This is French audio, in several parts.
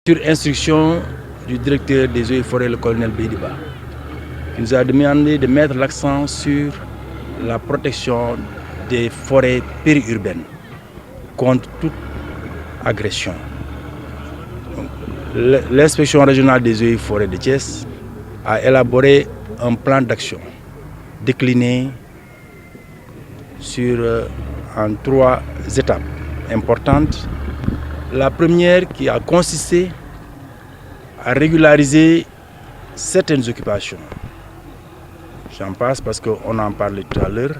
Sur instruction du directeur des eaux et forêts, le colonel Bédiba, qui nous a demandé de mettre l'accent sur la protection des forêts périurbaines contre toute agression. L'inspection régionale des eaux et forêts de Thiès a élaboré un plan d'action décliné en 3 étapes importantes. La première qui a consisté à régulariser certaines occupations. J'en passe parce qu'on en parlait tout à l'heure.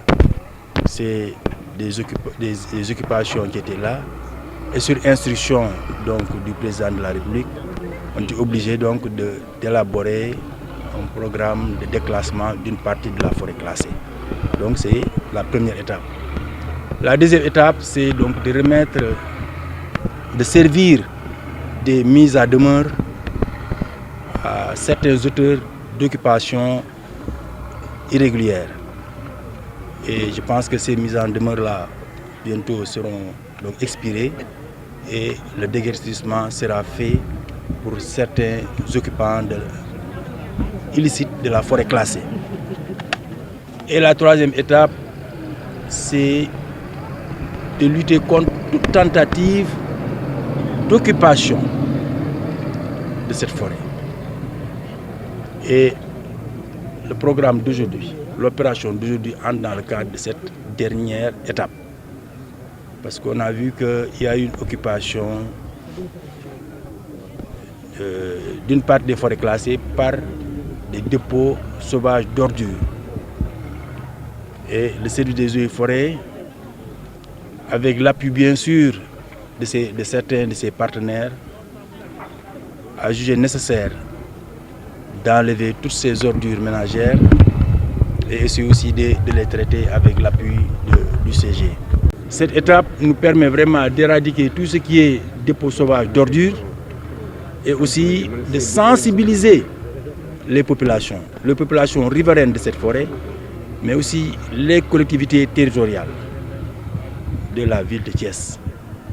C'est des occupations qui étaient là. Et sur instruction donc, du président de la République, on est obligé donc d'élaborer un programme de déclassement d'une partie de la forêt classée. Donc c'est la première étape. La deuxième étape, c'est donc de servir des mises à demeure à certains auteurs d'occupation irrégulière. Et je pense que ces mises en demeure-là, bientôt seront donc expirées et le déguerpissement sera fait pour certains occupants illicites de la forêt classée. Et la troisième étape, c'est de lutter contre toute tentative d'occupation de cette forêt. Et le programme d'aujourd'hui, l'opération d'aujourd'hui entre dans le cadre de cette dernière étape. Parce qu'on a vu qu'il y a une occupation d'une partie des forêts classées par des dépôts sauvages d'ordures. Et le service des eaux et forêts, avec l'appui bien sûr de certains de ses partenaires, a jugé nécessaire d'enlever toutes ces ordures ménagères et essayer aussi de les traiter avec l'appui du CG. Cette étape nous permet vraiment d'éradiquer tout ce qui est dépôt sauvage d'ordures et aussi de sensibiliser les populations riveraines de cette forêt, mais aussi les collectivités territoriales de la ville de Thiès.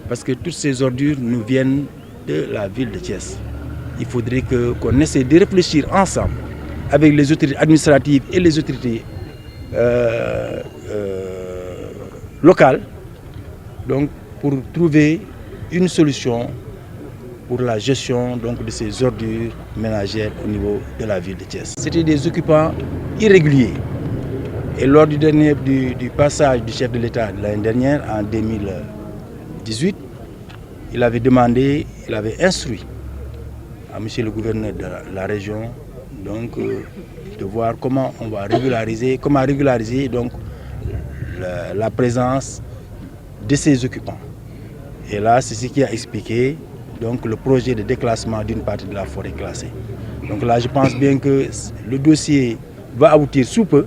Parce que toutes ces ordures nous viennent de la ville de Thiès. Il faudrait qu'on essaie de réfléchir ensemble avec les autorités administratives et les autorités locales donc, pour trouver une solution pour la gestion donc, de ces ordures ménagères au niveau de la ville de Thiès. C'était des occupants irréguliers. Et lors du passage du chef de l'État de l'année dernière, en 2018, il avait instruit à monsieur le gouverneur de la région donc, de voir comment on va régulariser donc, la présence de ces occupants. Et là, c'est ce qui a expliqué donc, le projet de déclassement d'une partie de la forêt classée. Donc là, je pense bien que le dossier va aboutir sous peu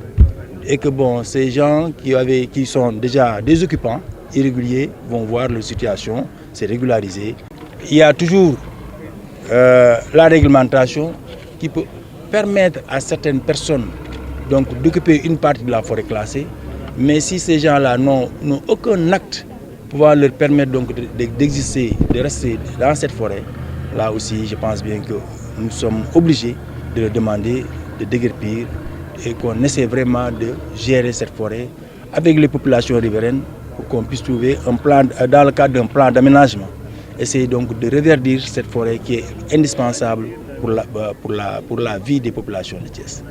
et que bon, ces gens qui sont déjà des occupants irréguliers vont voir leur situation se régulariser. Il y a toujours la réglementation qui peut permettre à certaines personnes d'occuper une partie de la forêt classée, mais si ces gens-là n'ont aucun acte pouvant leur permettre d'exister, de rester dans cette forêt, là aussi je pense bien que nous sommes obligés de leur demander de déguerpir et qu'on essaie vraiment de gérer cette forêt avec les populations riveraines pour qu'on puisse trouver un plan, dans le cadre d'un plan d'aménagement, essayer donc de reverdir cette forêt qui est indispensable pour la vie des populations de Thiès.